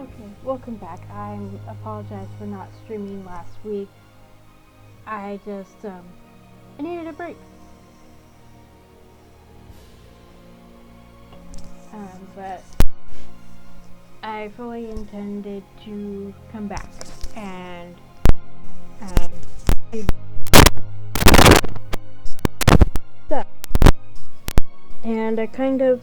Okay, welcome back. I apologize for not streaming last week. I just I needed a break. But I fully intended to come back and do stuff. And I kind of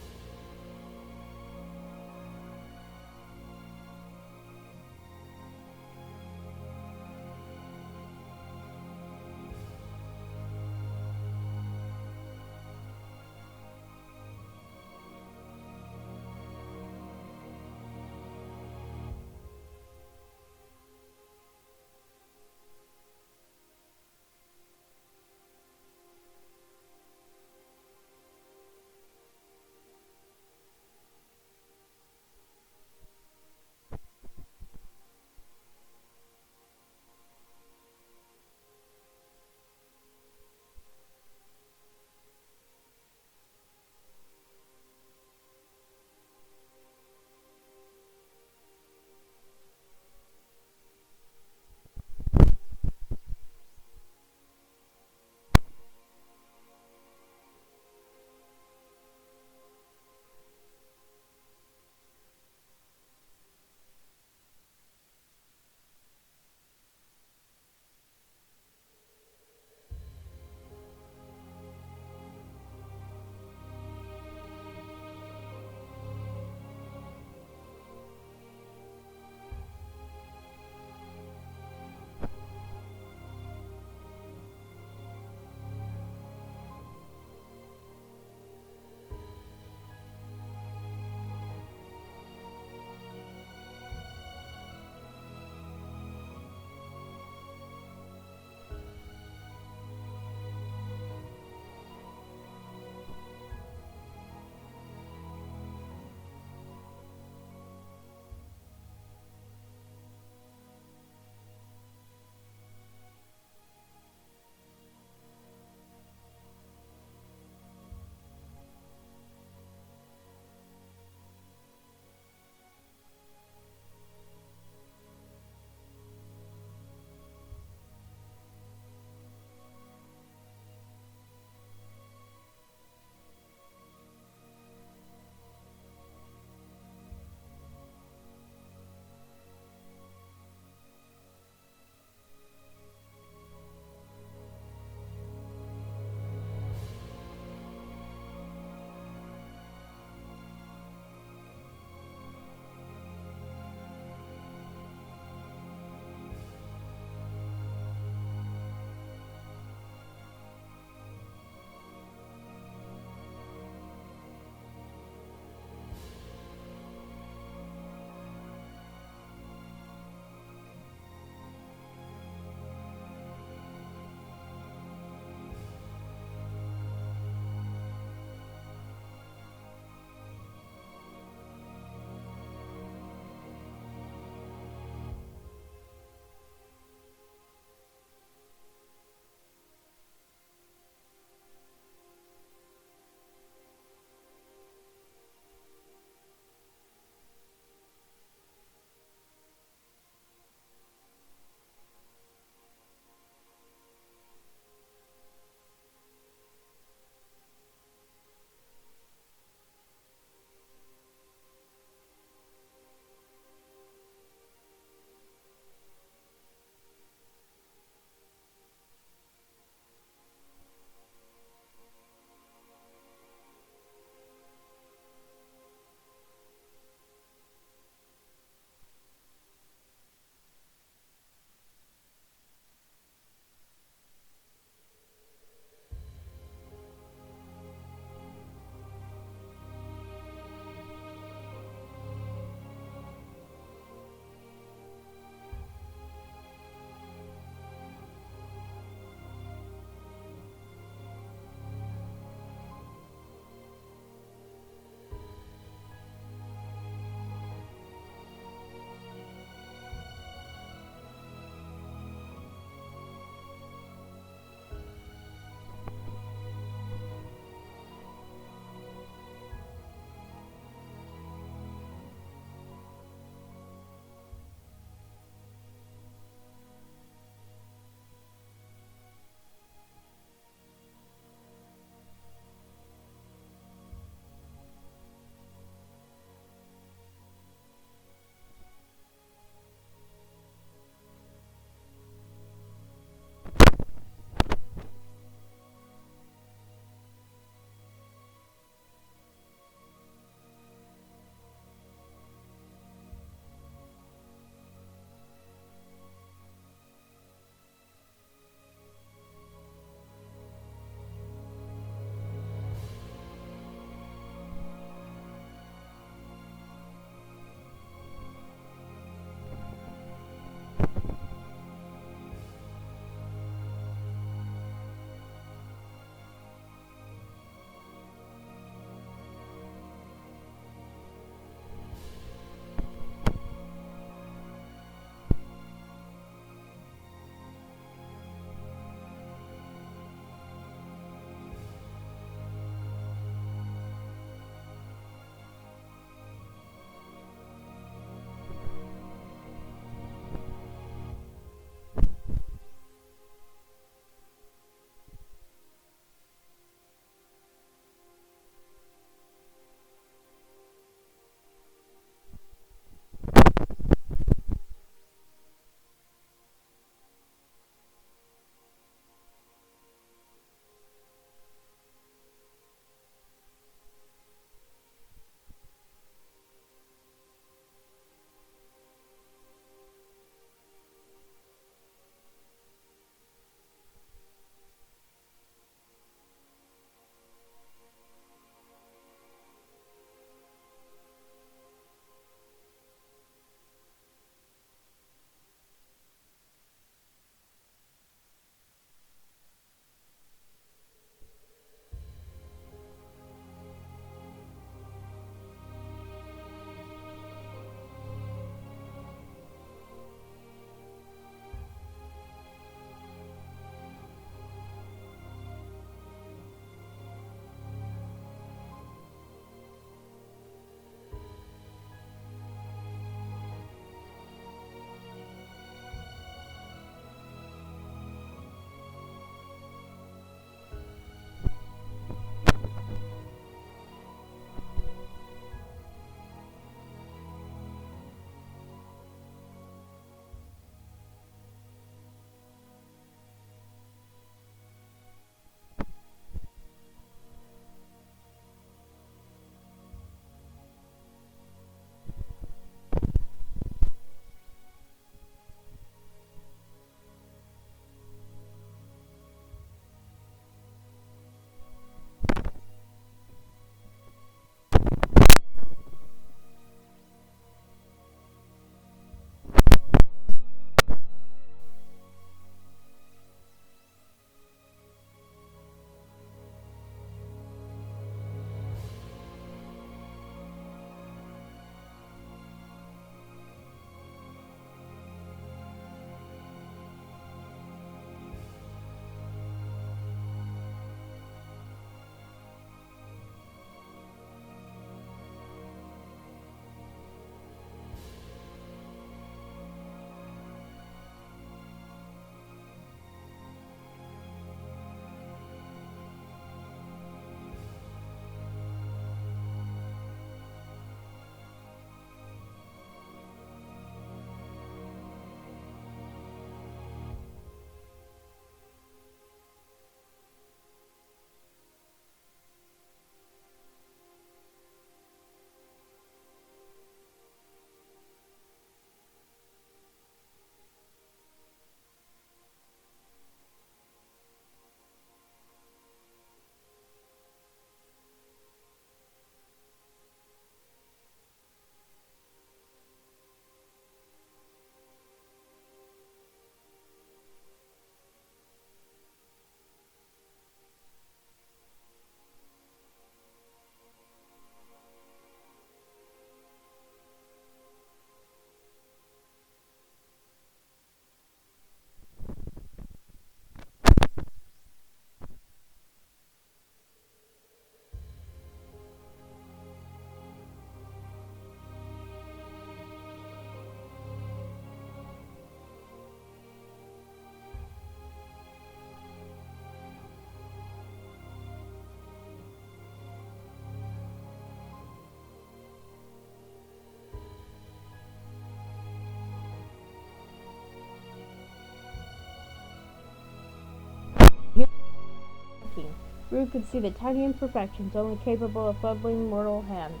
Rue could see the tiny imperfections only capable of fumbling mortal hands.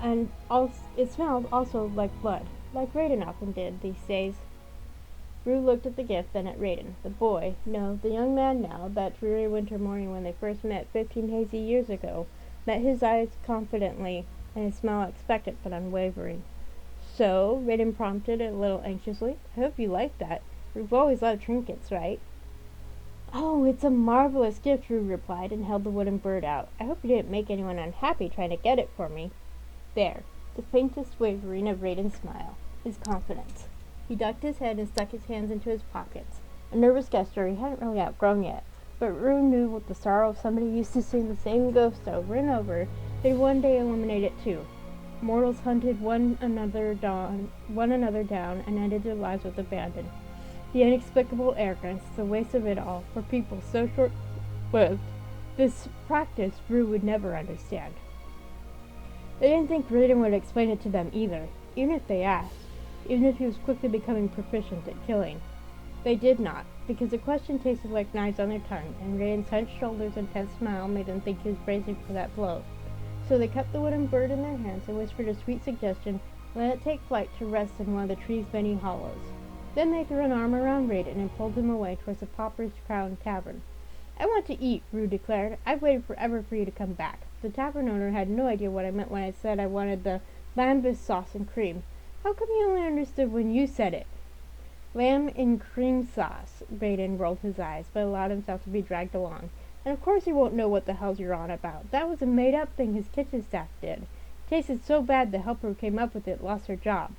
And it smelled also like blood, like Raiden often did these days. Rue looked at the gift, then at Raiden. The boy, no, the young man now, that dreary winter morning when they first met 15 hazy years ago, met his eyes confidently and his smile expectant but unwavering. So, Raiden prompted a little anxiously, I hope you like that. We've always loved trinkets, right? Oh, it's a marvelous gift, Rue replied and held the wooden bird out. I hope you didn't make anyone unhappy trying to get it for me. There, the faintest wavering of Raiden's smile, his confidence. He ducked his head and stuck his hands into his pockets, a nervous gesture he hadn't really outgrown yet. But Rue knew with the sorrow of somebody used to seeing the same ghost over and over, they'd one day eliminate it too. Mortals hunted one another down and ended their lives with abandon. The inexplicable arrogance, the waste of it all, for people so short-lived. This practice Rue would never understand. They didn't think Raiden would explain it to them either, even if they asked, even if he was quickly becoming proficient at killing. They did not, because the question tasted like knives on their tongue, and Raiden's hunched shoulders and tense smile made them think he was bracing for that blow. So they kept the wooden bird in their hands and whispered a sweet suggestion, let it take flight to rest in one of the tree's many hollows. Then they threw an arm around Raiden and pulled him away towards the Pauper's Crown Tavern. I want to eat, Rue declared. I've waited forever for you to come back. The tavern owner had no idea what I meant when I said I wanted the lambus sauce and cream. How come you only understood when you said it? Lamb in cream sauce. Raiden rolled his eyes, but allowed himself to be dragged along. And of course he won't know what the hell you're on about. That was a made-up thing his kitchen staff did. It tasted so bad the helper who came up with it lost her job.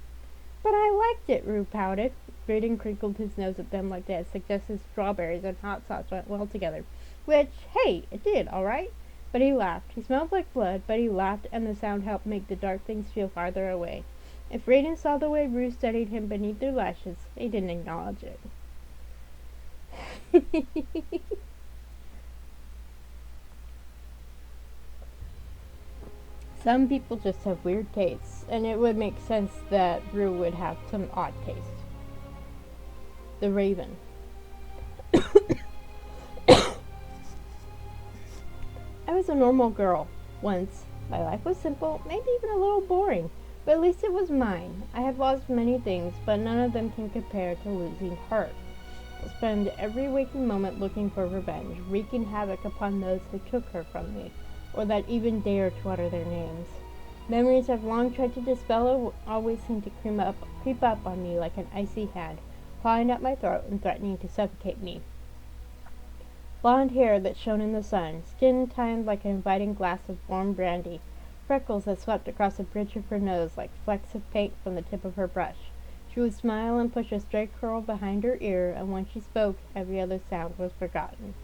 But I liked it, Rue pouted. Raiden crinkled his nose at them like they had suggested strawberries and hot sauce went well together. Which, hey, it did, all right. But he laughed. He smelled like blood, but he laughed, and the sound helped make the dark things feel farther away. If Raiden saw the way Rue studied him beneath their lashes, he didn't acknowledge it. Some people just have weird tastes, and it would make sense that Rue would have some odd taste. The Raven. I was a normal girl once. My life was simple, maybe even a little boring, but at least it was mine. I have lost many things, but none of them can compare to losing her. I spend every waking moment looking for revenge, wreaking havoc upon those who took her from me, or that even dare to utter their names. Memories I've long tried to dispel always seem to creep up on me like an icy hand, clawing at my throat and threatening to suffocate me. Blonde hair that shone in the sun, skin tanned like an inviting glass of warm brandy, freckles that swept across the bridge of her nose like flecks of paint from the tip of her brush. She would smile and push a stray curl behind her ear, and when she spoke, every other sound was forgotten.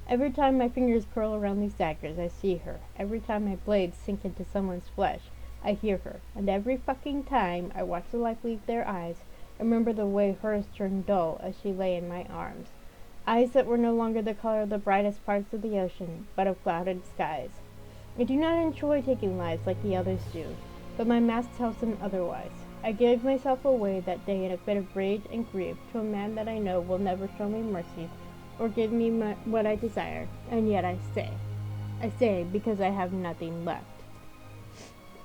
Every time my fingers curl around these daggers, I see her. Every time my blades sink into someone's flesh, I hear her. And every fucking time I watch the life leave their eyes, I remember the way hers turned dull as she lay in my arms. Eyes that were no longer the color of the brightest parts of the ocean, but of clouded skies. I do not enjoy taking lives like the others do, but my mask tells them otherwise. I gave myself away that day in a fit of rage and grief to a man that I know will never show me mercy or give me what I desire, and yet I stay. I stay because I have nothing left.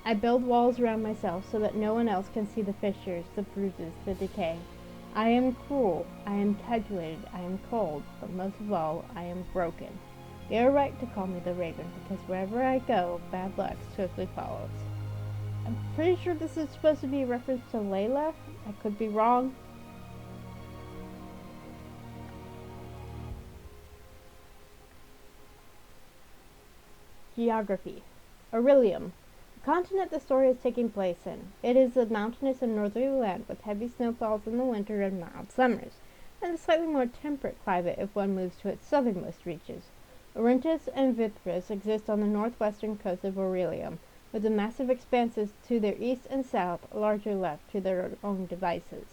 I build walls around myself so that no one else can see the fissures, the bruises, the decay. I am cruel, I am calculated, I am cold, but most of all, I am broken. They are right to call me the Raven, because wherever I go, bad luck swiftly follows. I'm pretty sure this is supposed to be a reference to Layla. I could be wrong. Geography. Aurelium. The continent the story is taking place in. It is a mountainous and northerly land with heavy snowfalls in the winter and mild summers, and a slightly more temperate climate if one moves to its southernmost reaches. Orontes and Vithras exist on the northwestern coast of Aurelium, with the massive expanses to their east and south largely left to their own devices.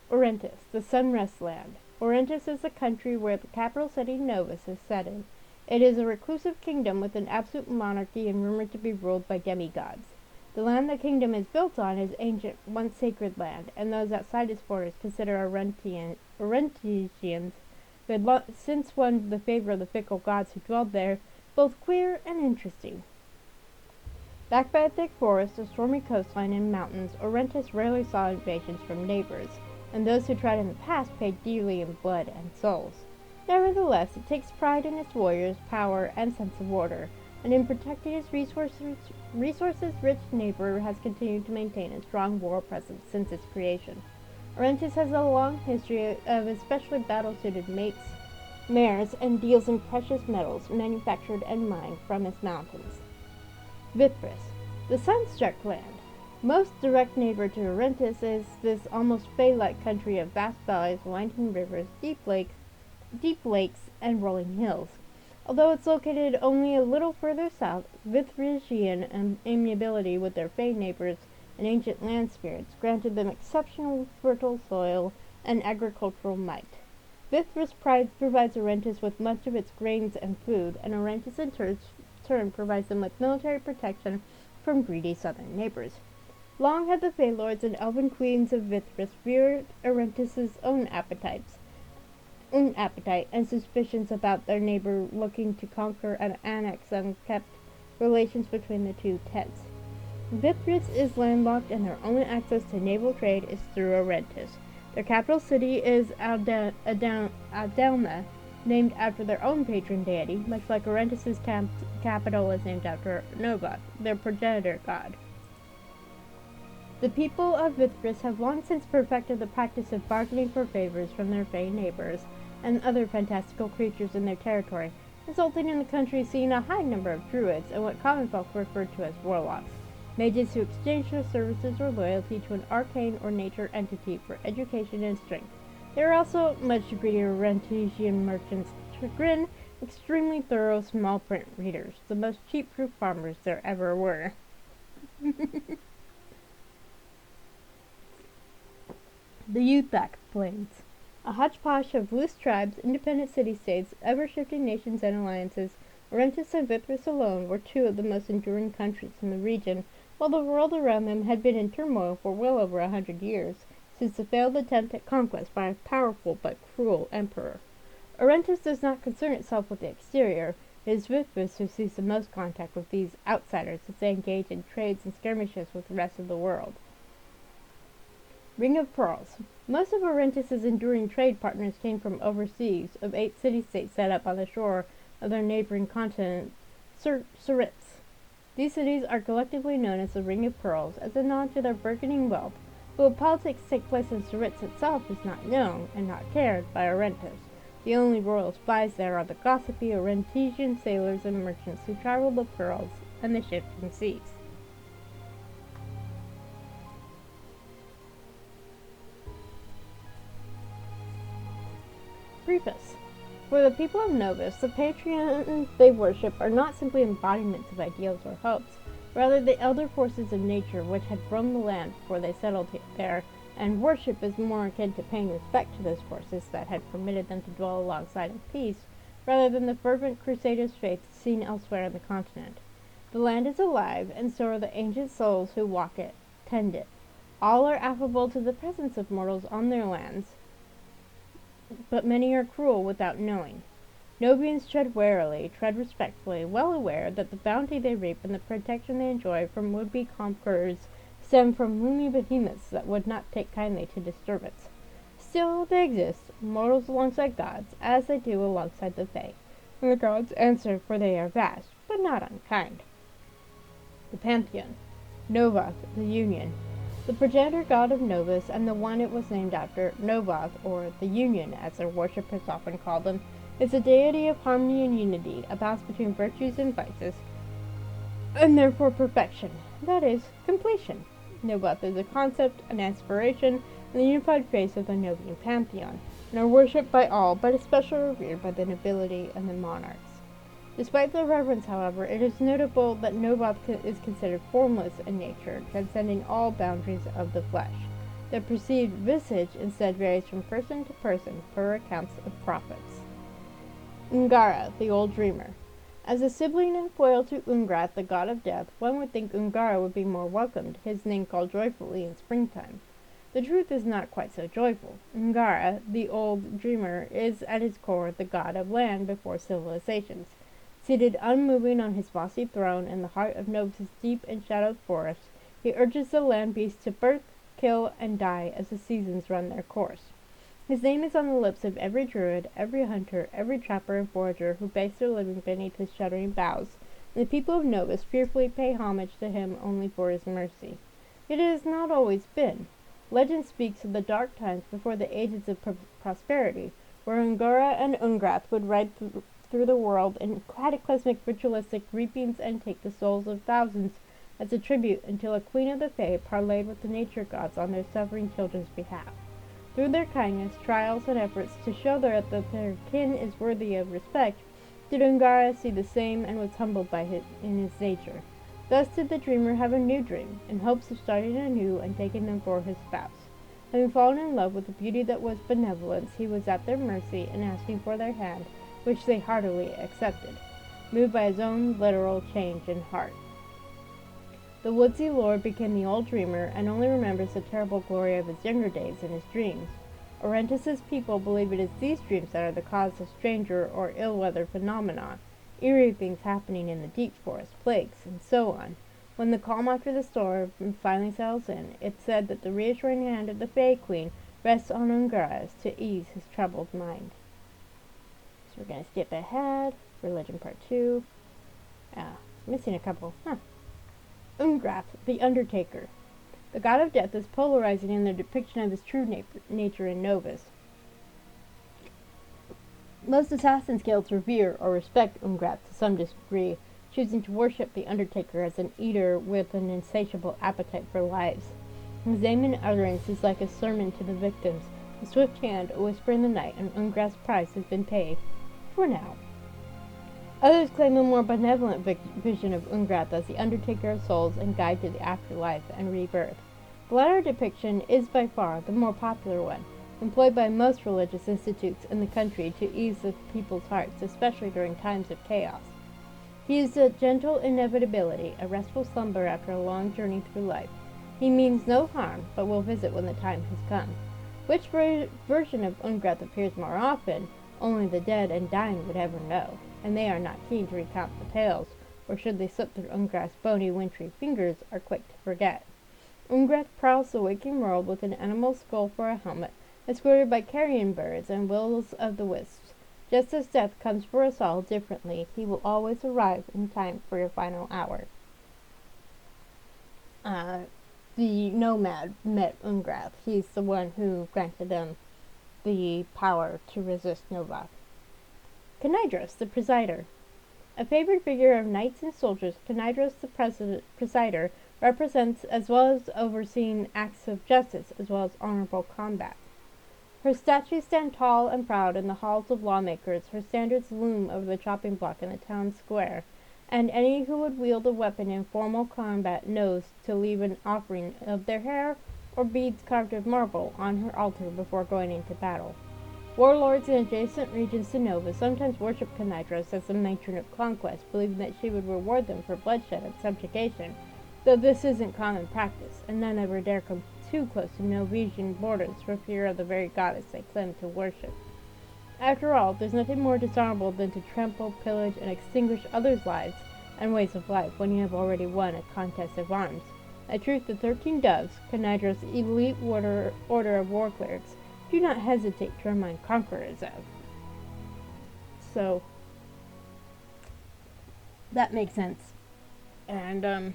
Orontes, the Sunrest Land. Orontes is the country where the capital city Novus is set in. It is a reclusive kingdom with an absolute monarchy and rumored to be ruled by demigods. The land the kingdom is built on is ancient, once sacred land, and those outside its borders consider Orentians who had since won the favor of the fickle gods who dwelled there, both queer and interesting. Backed by a thick forest, a stormy coastline, and mountains, Errantus rarely saw invasions from neighbors, and those who tried in the past paid dearly in blood and souls. Nevertheless, it takes pride in its warriors, power, and sense of order, and in protecting its resources-rich neighbor has continued to maintain a strong war presence since its creation. Errantus has a long history of especially battle-suited mares, and deals in precious metals manufactured and mined from its mountains. Vithris, the sun-struck land. Most direct neighbor to Errantus is this almost fey-like country of vast valleys, winding rivers, deep lakes, and rolling hills. Although it's located only a little further south, Vithrisian amiability with their fey neighbors and ancient land spirits granted them exceptional fertile soil and agricultural might. Vithris provides Errantus with much of its grains and food, and Errantus in turn provides them with military protection from greedy southern neighbors. Long had the Fey Lords and Elven Queens of Vithris feared Errantus's own appetite and suspicions about their neighbor looking to conquer and annex them kept relations between the two tense. Vithris is landlocked, and their only access to naval trade is through Errantus. Their capital city is Adelna, named after their own patron deity, much like Errantus's capital is named after Novus, their progenitor god. The people of Vithris have long since perfected the practice of bargaining for favors from their fey neighbors and other fantastical creatures in their territory, resulting in the country seeing a high number of druids and what common folk referred to as warlocks, mages who exchange their services or loyalty to an arcane or nature entity for education and strength. They are also, much to greedy Rentesian merchants' chagrin, extremely thorough small print readers, the most cheap-proof farmers there ever were. The Uthak Plains. A hodgepodge of loose tribes, independent city-states, ever-shifting nations and alliances, Errantus and Vithris alone were two of the most enduring countries in the region, while the world around them had been in turmoil for well over 100 years, since the failed attempt at conquest by a powerful but cruel emperor. Errantus does not concern itself with the exterior. It is Vithris who sees the most contact with these outsiders as they engage in trades and skirmishes with the rest of the world. Ring of Pearls. Most of Errantus's enduring trade partners came from overseas, of 8 city-states set up on the shore of their neighboring continent, Suritz. These cities are collectively known as the Ring of Pearls, as a nod to their burgeoning wealth, but what politics take place in Suritz itself is not known, and not cared, by Errantus. The only royal spies there are the gossipy Errantesian sailors and merchants who travel the pearls and the shifting seas. Preface. For the people of Novus, the pantheons they worship are not simply embodiments of ideals or hopes, rather the elder forces of nature which had roamed the land before they settled there, and worship is more akin to paying respect to those forces that had permitted them to dwell alongside in peace, rather than the fervent crusaders' faith seen elsewhere on the continent. The land is alive, and so are the ancient souls who walk it, tend it. All are affable to the presence of mortals on their lands, but many are cruel without knowing. Nobians tread warily, tread respectfully, well aware that the bounty they reap and the protection they enjoy from would-be conquerors stem from gloomy behemoths that would not take kindly to disturbance. Still, they exist, mortals alongside gods, as they do alongside the Fae, and the gods answer, for they are vast, but not unkind. The Pantheon. Novoth, the Union. The progenitor god of Novus, and the one it was named after, Novoth, or the Union, as their worshippers often call them, is a deity of harmony and unity, a balance between virtues and vices, and therefore perfection, that is, completion. Novoth is a concept, an aspiration, and the unified face of the Novian pantheon, and are worshipped by all, but especially revered by the nobility and the monarchs. Despite their reverence, however, it is notable that Novoth is considered formless in nature, transcending all boundaries of the flesh. Their perceived visage instead varies from person to person, per accounts of prophets. Ungara, the Old Dreamer. As a sibling and foil to Ungrath, the god of death, one would think Ungara would be more welcomed, his name called joyfully in springtime. The truth is not quite so joyful. Ngara, the old dreamer, is at his core the god of land before civilizations. Seated unmoving on his mossy throne in the heart of Novus' deep and shadowed forest, he urges the land beasts to birth, kill, and die as the seasons run their course. His name is on the lips of every druid, every hunter, every trapper and forager who base their living beneath his shuddering boughs, and the people of Novus fearfully pay homage to him only for his mercy. Yet it has not always been. Legend speaks of the dark times before the ages of prosperity, where Ungara and Ungrath would ride through the world in cataclysmic ritualistic reapings and take the souls of thousands as a tribute until a queen of the Fae parleyed with the nature gods on their suffering children's behalf. Through their kindness, trials, and efforts to show that their kin is worthy of respect, did Ungara see the same and was humbled by in his nature. Thus did the dreamer have a new dream, in hopes of starting anew and taking them for his spouse. Having fallen in love with a beauty that was benevolence, he was at their mercy and asking for their hand, which they heartily accepted, moved by his own literal change in heart. The woodsy lord became the old dreamer and only remembers the terrible glory of his younger days in his dreams. Orentus's people believe it is these dreams that are the cause of stranger or ill-weather phenomena, eerie things happening in the deep forest, plagues, and so on. When the calm after the storm finally settles in, it's said that the reassuring hand of the Fae Queen rests on Ungaras to ease his troubled mind. So we're going to skip ahead. Religion Part 2. Missing a couple. Ungrath, the Undertaker. The god of death is polarizing in the depiction of his true nature in Novus. Most Assassin's Guilds revere or respect Ungrath to some degree, choosing to worship the Undertaker as an eater with an insatiable appetite for lives. His aim and utterance is like a sermon to the victims, a swift hand, a whisper in the night, and Ungrath's price has been paid. For now. Others claim a more benevolent vision of Ungrath as the undertaker of souls and guide to the afterlife and rebirth. The latter depiction is by far the more popular one, employed by most religious institutes in the country to ease the people's hearts, especially during times of chaos. He is a gentle inevitability, a restful slumber after a long journey through life. He means no harm, but will visit when the time has come. Which version of Ungrath appears more often, only the dead and dying would ever know, and they are not keen to recount the tales, or should they slip through Ungrath's bony, wintry fingers, are quick to forget. Ungrath prowls the waking world with an animal skull for a helmet, escorted by carrion birds and wills of the wisps. Just as death comes for us all differently, he will always arrive in time for your final hour. The nomad met Ungrath. He's the one who granted them the power to resist Nova. Canidros, the Presider. A favored figure of knights and soldiers, Canidros the Presider represents as well as overseeing acts of justice as well as honorable combat. Her statues stand tall and proud in the halls of lawmakers, her standards loom over the chopping block in the town square, and any who would wield a weapon in formal combat knows to leave an offering of their hair or beads carved of marble on her altar before going into battle. Warlords in adjacent regions to Nova sometimes worship Canidros as the matron of conquest, believing that she would reward them for bloodshed and subjugation, though this isn't common practice, and none ever dare come too close to Novesian borders for fear of the very goddess they claim to worship. After all, there's nothing more dishonorable than to trample, pillage, and extinguish others' lives and ways of life when you have already won a contest of arms. A truth the 13 Doves, Canidros' elite order of war clerics, do not hesitate to remind conquerors of. So, that makes sense. And,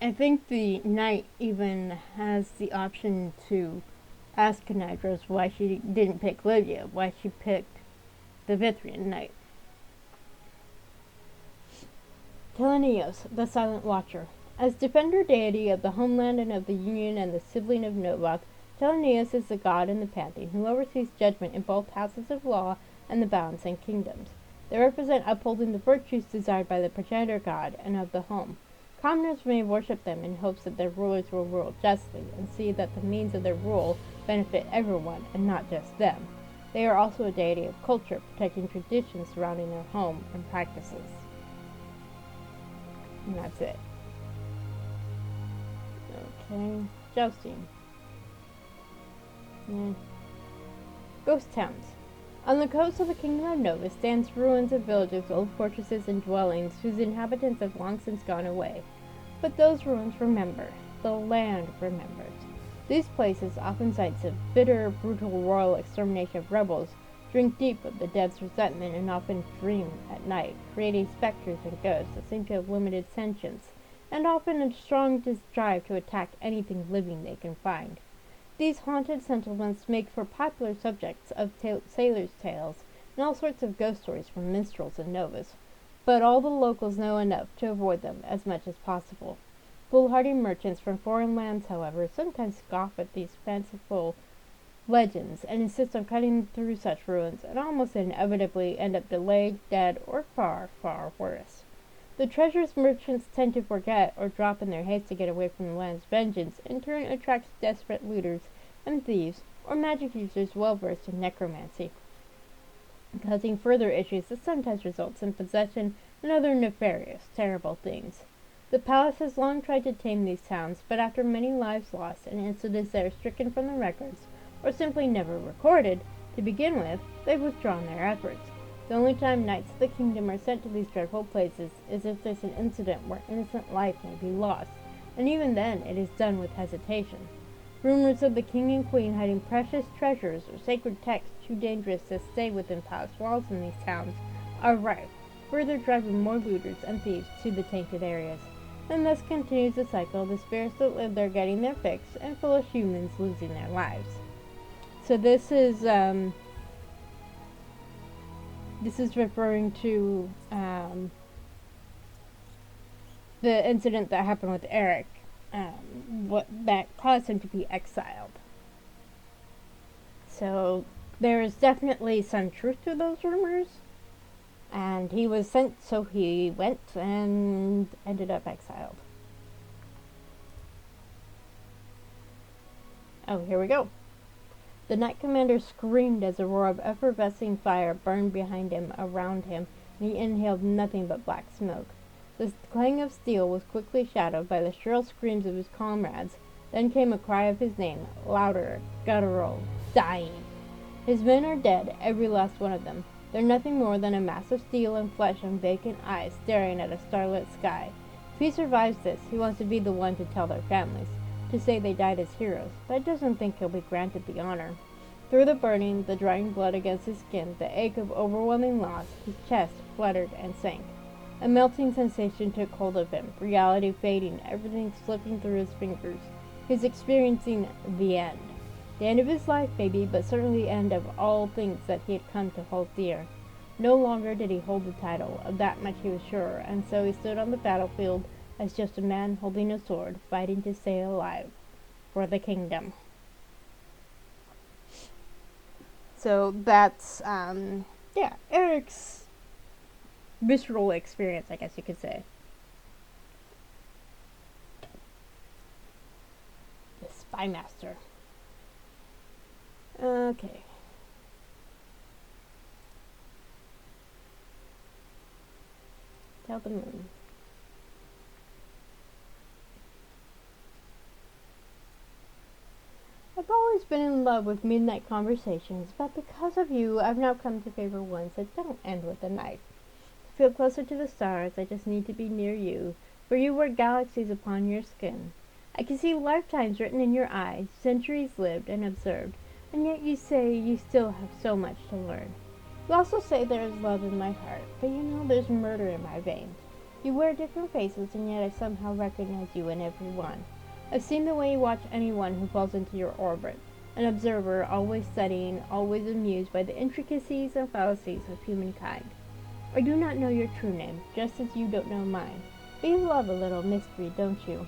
I think the knight even has the option to ask Canidros why she didn't pick Livia, why she picked the Vithrian knight. Telenios, the Silent Watcher. As defender deity of the homeland and of the Union and the sibling of Novath, Telenios is the god in the pantheon who oversees judgment in both houses of law and the bounds and kingdoms. They represent upholding the virtues desired by the progenitor god and of the home. Commoners may worship them in hopes that their rulers will rule justly and see that the means of their rule benefit everyone and not just them. They are also a deity of culture, protecting traditions surrounding their home and practices. And that's it. Okay, jousting. Yeah. Ghost towns. On the coast of the kingdom of Novus stands ruins of villages, old fortresses, and dwellings whose inhabitants have long since gone away. But those ruins remember. The land remembers. These places, often sites of bitter, brutal royal extermination of rebels, drink deep of the dead's resentment and often dream at night, creating specters and ghosts that seem to have limited sentience, and often a strong drive to attack anything living they can find. These haunted settlements make for popular subjects of sailors' tales and all sorts of ghost stories from minstrels and Novus, but all the locals know enough to avoid them as much as possible. Foolhardy merchants from foreign lands, however, sometimes scoff at these fanciful legends and insist on cutting through such ruins, and almost inevitably end up delayed, dead, or far, far worse. The treasures merchants tend to forget or drop in their haste to get away from the land's vengeance in turn attracts desperate looters and thieves or magic users well versed in necromancy, causing further issues that sometimes results in possession and other nefarious, terrible things. The palace has long tried to tame these towns, but after many lives lost and incidents that are stricken from the records, or simply never recorded, to begin with, they've withdrawn their efforts. The only time knights of the kingdom are sent to these dreadful places is if there's an incident where innocent life may be lost, and even then it is done with hesitation. Rumors of the king and queen hiding precious treasures or sacred texts too dangerous to stay within palace walls in these towns are rife, further driving more looters and thieves to the tainted areas. And thus continues the cycle of the spirits that live there getting their fix and foolish humans losing their lives. So this is referring to the incident that happened with Eric, what that caused him to be exiled. So there is definitely some truth to those rumors, and he was sent, so he went and ended up exiled. Oh, here we go. The Knight Commander screamed as a roar of effervescing fire burned behind him, around him, and he inhaled nothing but black smoke. The clang of steel was quickly shadowed by the shrill screams of his comrades. Then came a cry of his name, louder, guttural, dying. His men are dead, every last one of them. They're nothing more than a mass of steel and flesh and vacant eyes staring at a starlit sky. If he survives this, he wants to be the one to tell their families, to say they died as heroes, but I doesn't think he'll be granted the honor. Through the burning, the drying blood against his skin, the ache of overwhelming loss, his chest fluttered and sank. A melting sensation took hold of him, reality fading, everything slipping through his fingers. He was experiencing the end. The end of his life, maybe, but certainly the end of all things that he had come to hold dear. No longer did he hold the title, of that much he was sure, and so he stood on the battlefield as just a man holding a sword, fighting to stay alive for the kingdom. So that's, Eric's visceral experience, I guess you could say. The Spy Master. Okay. Tell the moon. I've always been in love with midnight conversations, but because of you, I've now come to favor ones that don't end with a knife. To feel closer to the stars, I just need to be near you, for you wear galaxies upon your skin. I can see lifetimes written in your eyes, centuries lived and observed, and yet you say you still have so much to learn. You also say there is love in my heart, but you know there's murder in my veins. You wear different faces, and yet I somehow recognize you in every one. I've seen the way you watch anyone who falls into your orbit, an observer, always studying, always amused by the intricacies and fallacies of humankind. I do not know your true name, just as you don't know mine, but you love a little mystery, don't you?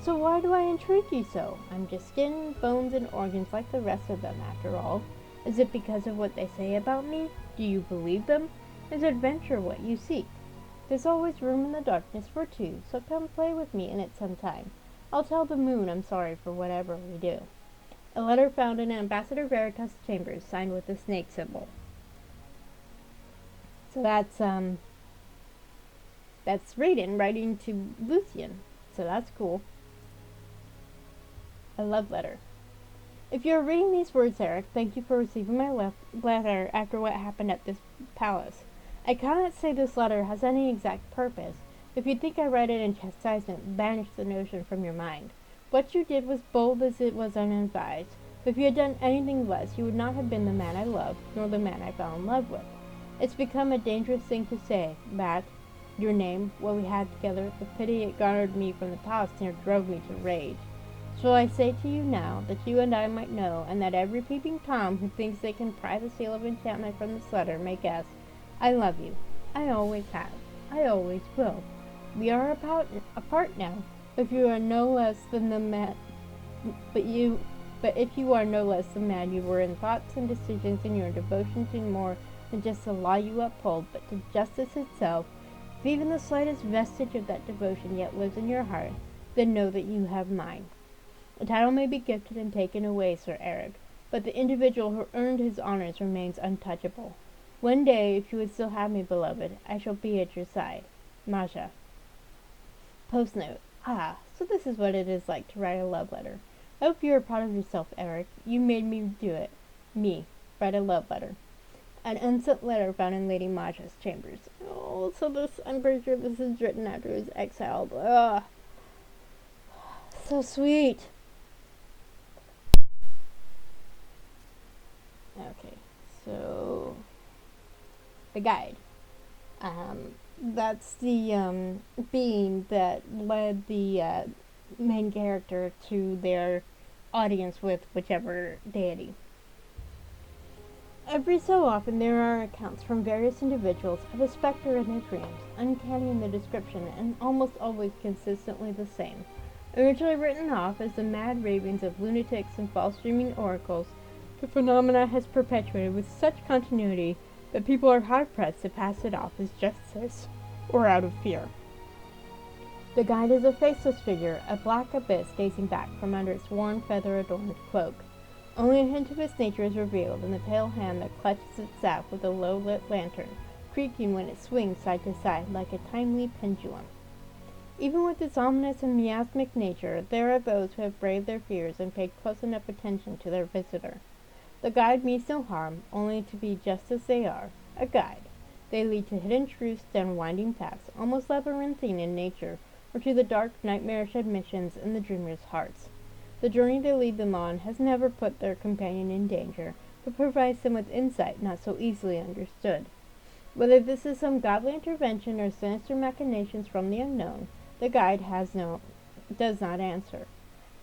So why do I intrigue you so? I'm just skin, bones, and organs like the rest of them, after all. Is it because of what they say about me? Do you believe them? Is adventure what you seek? There's always room in the darkness for two, so come play with me in it sometime. I'll tell the moon I'm sorry for whatever we do. A letter found in Ambassador Veritas' chambers, signed with the snake symbol. So that's Raiden writing to Lucian. So that's cool. A love letter. If you are reading these words, Eric, thank you for receiving my letter after what happened at this palace. I cannot say this letter has any exact purpose. If you think I write it in chastisement, banish the notion from your mind. What you did was bold as it was unadvised. If you had done anything less, you would not have been the man I loved, nor the man I fell in love with. It's become a dangerous thing to say, that your name, what we had together, the pity it garnered me from the palace near drove me to rage. So I say to you now, that you and I might know, and that every peeping Tom who thinks they can pry the seal of enchantment from this letter may guess, I love you. I always have. I always will. We are apart now. If you are no less than the man, but if you are no less the man you were in thoughts and decisions, in your devotion to more than just the law you uphold, but to justice itself, if even the slightest vestige of that devotion yet lives in your heart, then know that you have mine. A title may be gifted and taken away, Sir Eric, but the individual who earned his honors remains untouchable. One day, if you would still have me, beloved, I shall be at your side. Masha. Postnote. Ah, so this is what it is like to write a love letter. I hope you are proud of yourself, Eric. You made me do it. Me. Write a love letter. An unsent letter found in Lady Masha's chambers. Oh, so this, I'm pretty sure this is written after he was exiled. Ugh. So sweet. Okay, so the guide. That's the being that led the main character to their audience with whichever deity. Every so often there are accounts from various individuals of a specter in their dreams, uncanny in the description and almost always consistently the same. Originally written off as the mad ravings of lunatics and false dreaming oracles, the phenomena has perpetuated with such continuity that people are hard-pressed to pass it off as justice or out of fear. The guide is a faceless figure, a black abyss gazing back from under its worn, feather-adorned cloak. Only a hint of its nature is revealed in the pale hand that clutches its staff with a low-lit lantern, creaking when it swings side to side like a timely pendulum. Even with its ominous and miasmic nature, there are those who have braved their fears and paid close enough attention to their visitor. The guide means no harm, only to be just as they are, a guide. They lead to hidden truths down winding paths, almost labyrinthine in nature, or to the dark, nightmarish admissions in the dreamers' hearts. The journey they lead them on has never put their companion in danger, but provides them with insight not so easily understood. Whether this is some godly intervention or sinister machinations from the unknown, the guide does not answer.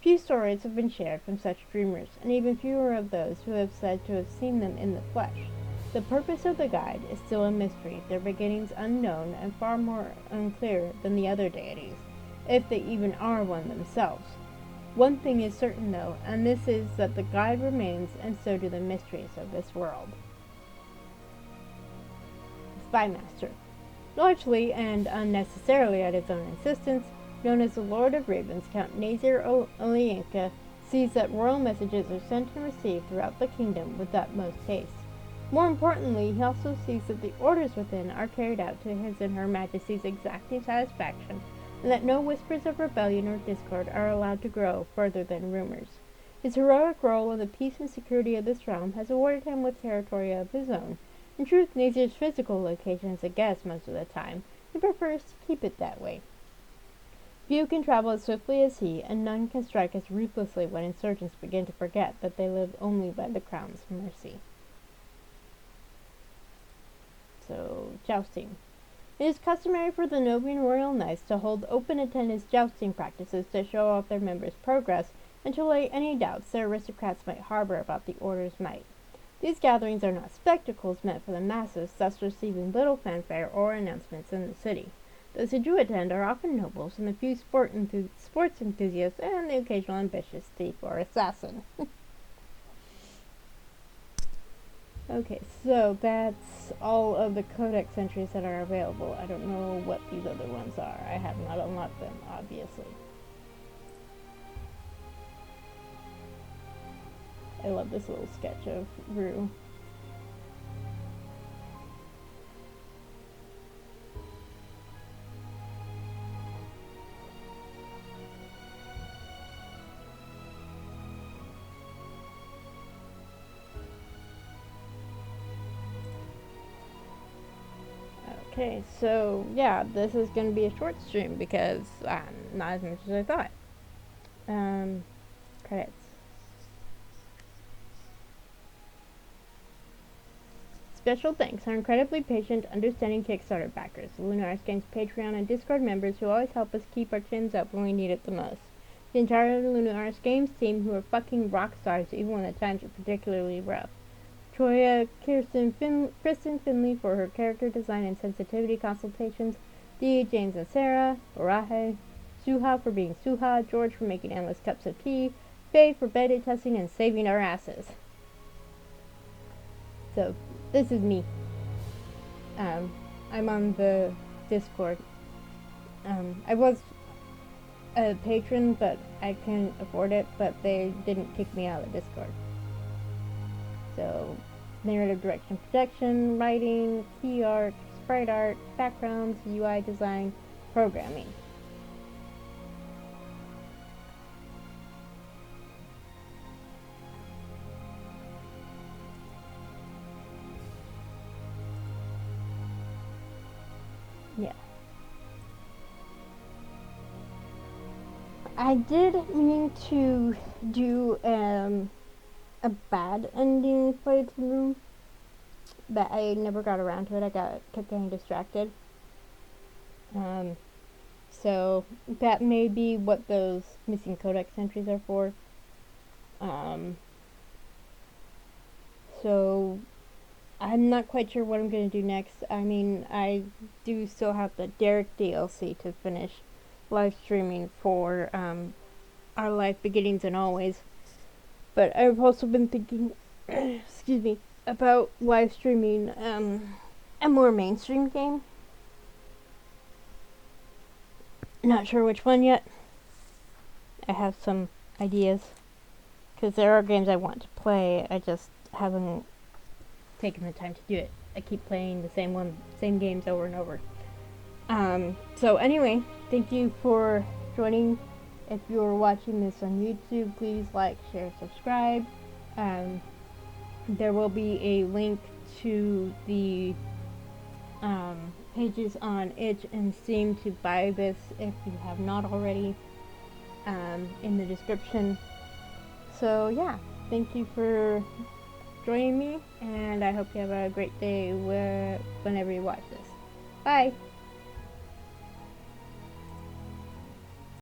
Few stories have been shared from such dreamers, and even fewer of those who have said to have seen them in the flesh. The purpose of the guide is still a mystery, their beginnings unknown and far more unclear than the other deities, if they even are one themselves. One thing is certain, though, and this is that the guide remains, and so do the mysteries of this world. Spymaster. Largely and unnecessarily at his own insistence, known as the Lord of Ravens, Count Nazir Olienka sees that royal messages are sent and received throughout the kingdom with utmost haste. More importantly, he also sees that the orders within are carried out to his and her Majesty's exacting satisfaction, and that no whispers of rebellion or discord are allowed to grow further than rumors. His heroic role in the peace and security of this realm has awarded him with territory of his own. In truth, Nazir's physical location is a guess most of the time, and prefers to keep it that way. Few can travel as swiftly as he, and none can strike as ruthlessly when insurgents begin to forget that they live only by the crown's mercy. So, jousting. It is customary for the Novian royal knights to hold open attendance jousting practices to show off their members' progress and to allay any doubts their aristocrats might harbor about the order's might. These gatherings are not spectacles meant for the masses, thus receiving little fanfare or announcements in the city. Those who do attend are often nobles and a few sports enthusiasts and the occasional ambitious thief or assassin. Okay, so that's all of the codex entries that are available. I don't know what these other ones are. I have not unlocked them, obviously. I love this little sketch of Rue. Okay, so yeah, this is going to be a short stream because not as much as I thought. Credits. Special thanks are incredibly patient, understanding Kickstarter backers, the Lunaris Games Patreon and Discord members who always help us keep our chins up when we need it the most. The entire Lunaris Games team who are fucking rock stars even when the times are particularly rough. Troya, Kristen Finley for her character design and sensitivity consultations, Dee, James and Sarah, Orahe, Suha for being Suha, George for making endless cups of tea, Faye for beta testing and saving our asses. So, this is me. I'm on the Discord. I was a patron, but I couldn't afford it, but they didn't kick me out of the Discord. So, narrative direction, projection, writing, key art, sprite art, backgrounds, UI design, programming. Yeah. I did mean to do a bad ending playthrough, but I never got around to it. I kept getting distracted. So that may be what those missing codex entries are for. So I'm not quite sure what I'm going to do next. I mean, I do still have the Derek DLC to finish live streaming for Our Life Beginnings and Always. But I've also been thinking, excuse me, about live streaming a more mainstream game. Not sure which one yet. I have some ideas. Because there are games I want to play, I just haven't taken the time to do it. I keep playing the same games over and over. So anyway, thank you for joining. If you're watching this on YouTube, please like, share, subscribe. There will be a link to the pages on itch and Steam to buy this if you have not already, in the description. So yeah, thank you for joining me, and I hope you have a great day whenever you watch this. Bye!